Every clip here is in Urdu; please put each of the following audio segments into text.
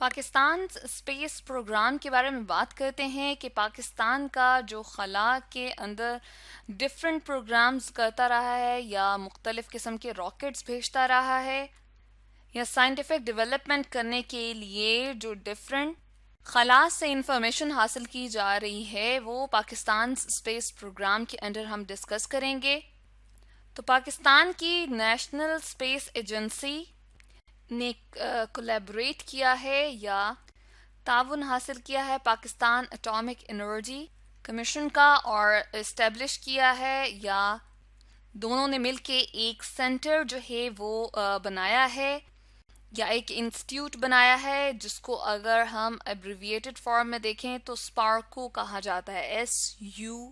پاکستان اسپیس پروگرام کے بارے میں بات کرتے ہیں کہ پاکستان کا جو خلا کے اندر ڈفرینٹ پروگرامز کرتا رہا ہے یا مختلف قسم کے راکٹس بھیجتا رہا ہے یا سائنٹیفک ڈیولپمنٹ کرنے کے لیے جو ڈفرینٹ خلا سے انفارمیشن حاصل کی جا رہی ہے وہ پاکستان اسپیس پروگرام کے اندر ہم ڈسکس کریں گے۔ تو پاکستان کی نیشنل اسپیس ایجنسی نے کولیبریٹ کیا ہے یا تعاون حاصل کیا ہے پاکستان اٹامک انرجی کمیشن کا اور اسٹیبلش کیا ہے، یا دونوں نے مل کے ایک سینٹر جو ہے وہ بنایا ہے یا ایک انسٹیٹیوٹ بنایا ہے، جس کو اگر ہم ایبریویٹڈ فارم میں دیکھیں تو اسپارکو کہا جاتا ہے، SUPARCO۔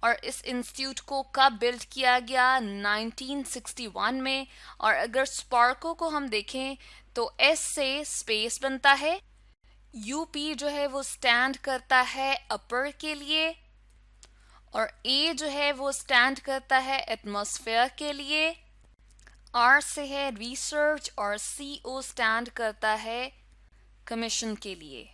اور اس انسٹیٹیوٹ کو کب بلڈ کیا گیا؟ 1961 میں۔ اور اگر اسپارکو کو ہم دیکھیں تو ایس سے اسپیس بنتا ہے، یو پی جو ہے وہ سٹینڈ کرتا ہے اپر کے لیے، اور اے جو ہے وہ سٹینڈ کرتا ہے ایٹماسفیئر کے لیے، آر سے ہے ریسرچ، اور سی او سٹینڈ کرتا ہے کمیشن کے لیے۔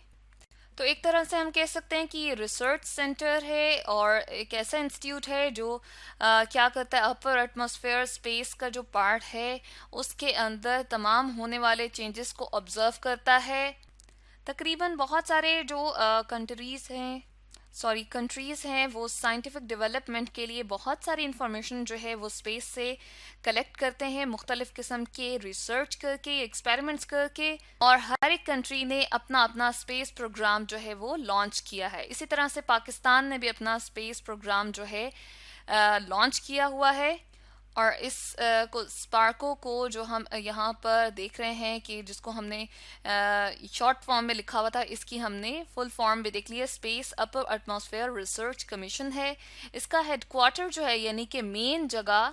تو ایک طرح سے ہم کہہ سکتے ہیں کہ یہ ریسرچ سینٹر ہے اور ایک ایسا انسٹیٹیوٹ ہے جو کیا کرتا ہے، اپر ایٹماسفیئر اسپیس کا جو پارٹ ہے اس کے اندر تمام ہونے والے چینجز کو آبزرو کرتا ہے۔ تقریباً بہت سارے جو کنٹریز ہیں وہ سائنٹیفک ڈیولپمنٹ کے لیے بہت ساری انفارمیشن جو ہے وہ اسپیس سے کلیکٹ کرتے ہیں، مختلف قسم کے ریسرچ کر کے، ایکسپیریمنٹس کر کے، اور ہر ایک کنٹری نے اپنا اپنا اسپیس پروگرام جو ہے وہ لانچ کیا ہے۔ اسی طرح سے پاکستان نے بھی اپنا اسپیس پروگرام جو ہے لانچ کیا ہوا ہے، اور اس اسپارکو کو جو ہم یہاں پر دیکھ رہے ہیں کہ جس کو ہم نے شارٹ فارم میں لکھا ہوا تھا، اس کی ہم نے فل فارم بھی دیکھ لی ہے، اسپیس اپر ایٹماسفیئر ریسرچ کمیشن ہے۔ اس کا ہیڈ کوارٹر جو ہے، یعنی کہ مین جگہ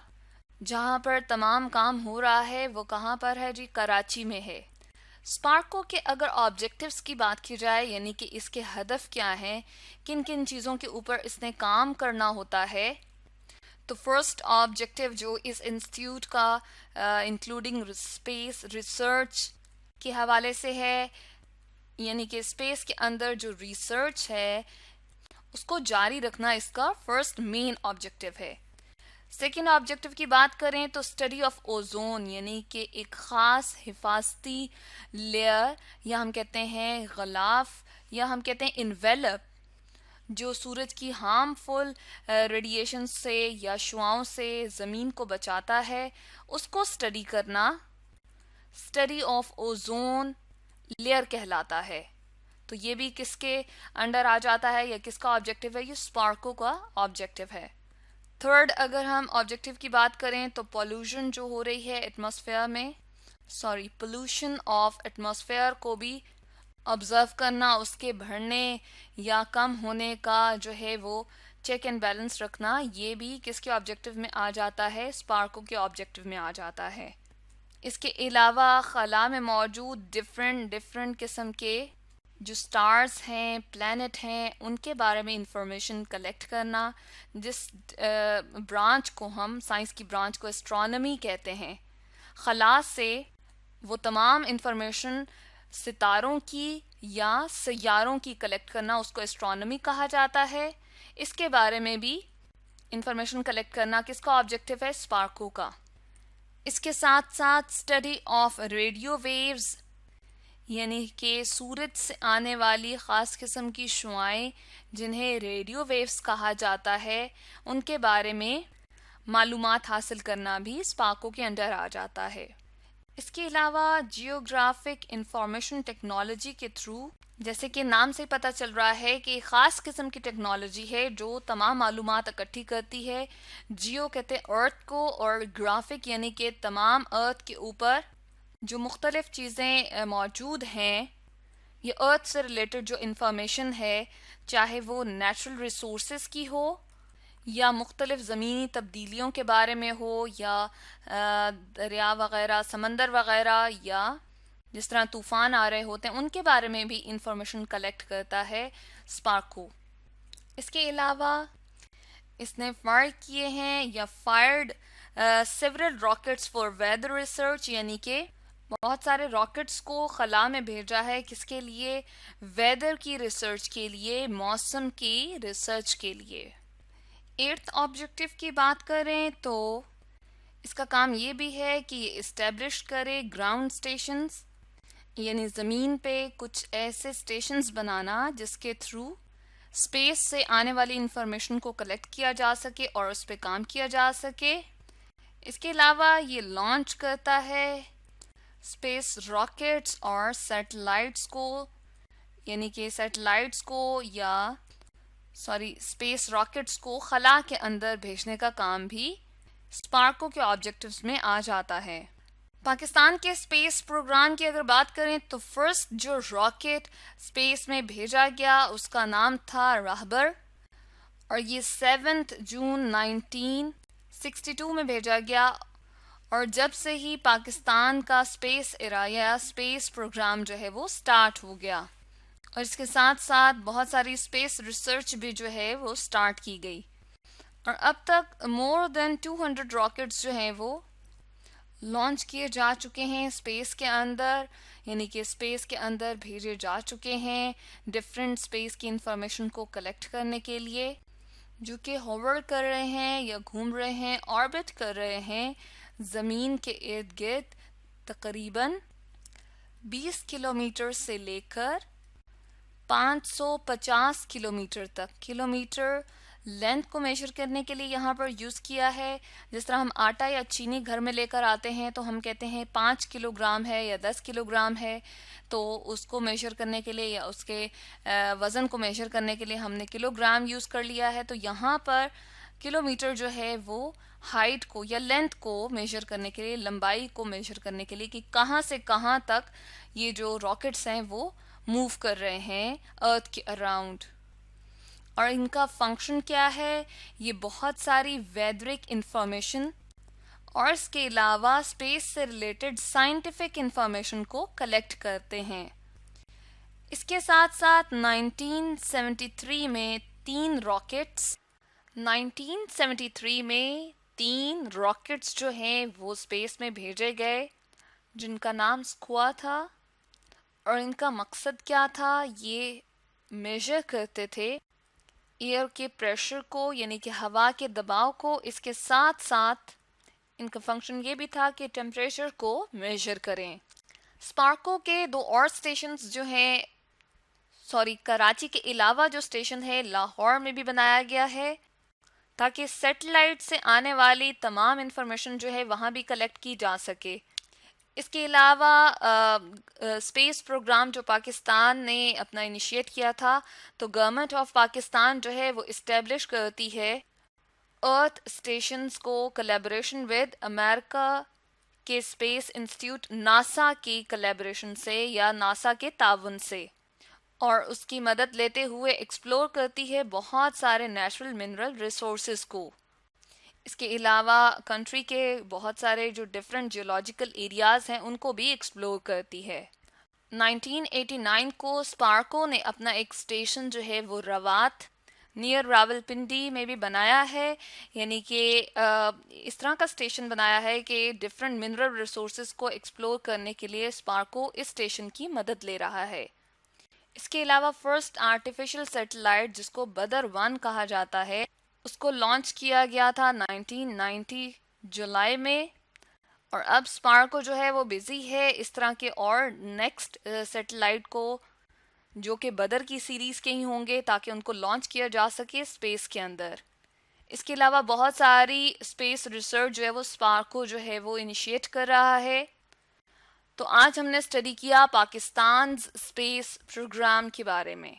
جہاں پر تمام کام ہو رہا ہے، وہ کہاں پر ہے جی؟ کراچی میں ہے۔ اسپارکو کے اگر آبجیکٹیوز کی بات کی جائے، یعنی کہ اس کے ہدف کیا ہیں، کن کن چیزوں کے اوپر اس نے کام کرنا ہوتا ہے، تو فرسٹ آبجیکٹیو جو اس انسٹیٹیوٹ کا انکلوڈنگ اسپیس ریسرچ کے حوالے سے ہے، یعنی کہ اسپیس کے اندر جو ریسرچ ہے اس کو جاری رکھنا اس کا فرسٹ مین آبجیکٹیو ہے۔ سیکنڈ آبجیکٹیو کی بات کریں تو اسٹڈی آف اوزون، یعنی کہ ایک خاص حفاظتی لیئر، یا ہم کہتے ہیں غلاف، یا ہم کہتے ہیں انویلپ، جو سورج کی ہارمفل ریڈیشن سے یا شعاؤں سے زمین کو بچاتا ہے، اس کو اسٹڈی کرنا اسٹڈی آف اوزون لیئر کہلاتا ہے۔ تو یہ بھی کس کے انڈر آ جاتا ہے یا کس کا آبجیکٹیو ہے؟ یہ اسپارکو کا آبجیکٹیو ہے۔ تھرڈ اگر ہم آبجیکٹیو کی بات کریں تو پولوشن جو ہو رہی ہے ایٹماسفیئر میں، پولوشن آف ایٹماسفیئر کو بھی آبزرو کرنا، اس کے بڑھنے یا کم ہونے کا جو ہے وہ چیک اینڈ بیلنس رکھنا، یہ بھی کس کے آبجیکٹیو میں آ جاتا ہے؟ اسپارکو کے آبجیکٹیو میں آ جاتا ہے۔ اس کے علاوہ خلا میں موجود ڈفرینٹ قسم کے جو سٹارز ہیں، پلانٹ ہیں، ان کے بارے میں انفارمیشن کلیکٹ کرنا، جس برانچ کو ہم سائنس کی برانچ کو اسٹرانومی کہتے ہیں۔ خلا سے وہ تمام انفارمیشن ستاروں کی یا سیاروں کی کلیکٹ کرنا، اس کو اسٹرانومی کہا جاتا ہے۔ اس کے بارے میں بھی انفارمیشن کلیکٹ کرنا کس کا آبجیکٹیو ہے؟ اسپارکو کا۔ اس کے ساتھ ساتھ اسٹڈی آف ریڈیو ویوز، یعنی کہ سورج سے آنے والی خاص قسم کی شعاعیں جنہیں ریڈیو ویوز کہا جاتا ہے، ان کے بارے میں معلومات حاصل کرنا بھی اسپارکو کے انڈر آ جاتا ہے۔ اس کے علاوہ جیوگرافک انفارمیشن ٹیکنالوجی کے تھرو، جیسے کہ نام سے پتہ چل رہا ہے کہ ایک خاص قسم کی ٹیکنالوجی ہے جو تمام معلومات اکٹھی کرتی ہے۔ جیو کہتے ہیں ارتھ کو، اور گرافک یعنی کہ تمام ارتھ کے اوپر جو مختلف چیزیں موجود ہیں، یہ ارتھ سے ریلیٹڈ جو انفارمیشن ہے، چاہے وہ نیچرل ریسورسز کی ہو یا مختلف زمینی تبدیلیوں کے بارے میں ہو، یا دریا وغیرہ، سمندر وغیرہ، یا جس طرح طوفان آ رہے ہوتے ہیں ان کے بارے میں بھی انفارمیشن کلیکٹ کرتا ہے اسپارکو۔ اس کے علاوہ اس نے فائر کیے ہیں یا fired several rockets for weather research, یعنی کہ بہت سارے راکٹس کو خلا میں بھیجا ہے کس کے لیے؟ ویدر کی ریسرچ کے لیے، موسم کی ریسرچ کے لیے۔ 8th آبجیکٹیو کی بات کریں تو اس کا کام یہ بھی ہے کہ یہ اسٹیبلش کرے گراؤنڈ اسٹیشنز، یعنی زمین پہ کچھ ایسے اسٹیشنز بنانا جس کے تھرو اسپیس سے آنے والی انفارمیشن کو کلیکٹ کیا جا سکے اور اس پہ کام کیا جا سکے۔ اس کے علاوہ یہ لانچ کرتا ہے اسپیس راکٹس اور سیٹلائٹس کو، یعنی کہ سیٹلائٹس کو اسپیس راکٹس کو خلا کے اندر بھیجنے کا کام بھی اسپارکو کے آبجیکٹیوز میں آ جاتا ہے۔ پاکستان کے اسپیس پروگرام کی اگر بات کریں تو فرسٹ جو راکٹ اسپیس میں بھیجا گیا اس کا نام تھا رہبر، اور یہ 7 جون 1962 میں بھیجا گیا، اور جب سے ہی پاکستان کا اسپیس ایرا یا اسپیس پروگرام جو ہے وہ سٹارٹ ہو گیا، اور اس کے ساتھ ساتھ بہت ساری اسپیس ریسرچ بھی جو ہے وہ سٹارٹ کی گئی، اور اب تک مور دین 200 راکٹس جو ہیں وہ لانچ کیے جا چکے ہیں اسپیس کے اندر، یعنی کہ اسپیس کے اندر بھیجے جا چکے ہیں ڈفرینٹ اسپیس کی انفارمیشن کو کلیکٹ کرنے کے لیے، جو کہ ہوور کر رہے ہیں یا گھوم رہے ہیں، آربٹ کر رہے ہیں زمین کے ارد گرد تقریباً 20 کلومیٹر سے لے کر 550 کلومیٹر تک۔ کلومیٹر لینتھ کو میجر کرنے کے لیے یہاں پر یوز کیا ہے، جس طرح ہم آٹا یا چینی گھر میں لے کر آتے ہیں تو ہم کہتے ہیں 5 کلو گرام ہے یا 10 کلو گرام ہے، تو اس کو میجر کرنے کے لیے یا اس کے وزن کو میجر کرنے کے لیے ہم نے کلو گرام یوز کر لیا ہے، تو یہاں پر کلومیٹر جو ہے وہ ہائٹ کو یا لینتھ کو میجر کرنے کے لیے، لمبائی کو میجر کرنے کے لیے کہ کہاں سے کہاں تک یہ جو راکٹس ہیں وہ موو کر رہے ہیں ارتھ کے اراؤنڈ۔ اور ان کا فنکشن کیا ہے؟ یہ بہت ساری ویدرک انفارمیشن اور اس کے علاوہ اسپیس سے ریلیٹڈ سائنٹیفک انفارمیشن کو کلیکٹ کرتے ہیں۔ اس کے ساتھ ساتھ 1973 میں 3 راکٹس جو ہیں وہ اسپیس میں بھیجے گئے، جن کا نام سکوا تھا، اور ان کا مقصد کیا تھا؟ یہ میجر کرتے تھے ایئر کے پریشر کو، یعنی کہ ہوا کے دباؤ کو، اس کے ساتھ ساتھ ان کا فنکشن یہ بھی تھا کہ ٹیمپریچر کو میجر کریں۔ اسپارکو کے 2 اور اسٹیشنز جو ہیں، کراچی کے علاوہ جو اسٹیشن ہے لاہور میں بھی بنایا گیا ہے، تاکہ سیٹلائٹ سے آنے والی تمام انفارمیشن جو ہے وہاں بھی کلیکٹ کی جا سکے۔ اس کے علاوہ اسپیس پروگرام جو پاکستان نے اپنا انیشیٹ کیا تھا، تو گورنمنٹ آف پاکستان جو ہے وہ اسٹیبلش کرتی ہے ارتھ اسٹیشنز کو کولیبوریشن ود امریکہ کے اسپیس انسٹیٹیوٹ ناسا کی کولیبوریشن سے یا ناسا کے تعاون سے، اور اس کی مدد لیتے ہوئے ایکسپلور کرتی ہے بہت سارے نیچرل منرل ریسورسز کو۔ اس کے علاوہ کنٹری کے بہت سارے جو ڈفرینٹ جیولوجیکل ایریاز ہیں ان کو بھی ایکسپلور کرتی ہے۔ 1989 کو اسپارکو نے اپنا ایک اسٹیشن جو ہے وہ روات نیئر راولپنڈی میں بھی بنایا ہے، یعنی کہ اس طرح کا اسٹیشن بنایا ہے کہ ڈفرینٹ منرل ریسورسز کو ایکسپلور کرنے کے لیے اسپارکو اس اسٹیشن کی مدد لے رہا ہے۔ اس کے علاوہ فرسٹ آرٹیفیشل سیٹلائٹ جس کو بدر 1 کہا جاتا ہے، اس کو لانچ کیا گیا تھا 1990 جولائی میں، اور اب اسپارکو جو ہے وہ بزی ہے اس طرح کے اور نیکسٹ سیٹلائٹ کو جو کہ بدر کی سیریز کے ہی ہوں گے، تاکہ ان کو لانچ کیا جا سکے اسپیس کے اندر۔ اس کے علاوہ بہت ساری اسپیس ریسرچ جو ہے وہ اسپارکو جو ہے وہ انیشیٹ کر رہا ہے۔ تو آج ہم نے اسٹڈی کیا پاکستان اسپیس پروگرام کے بارے میں۔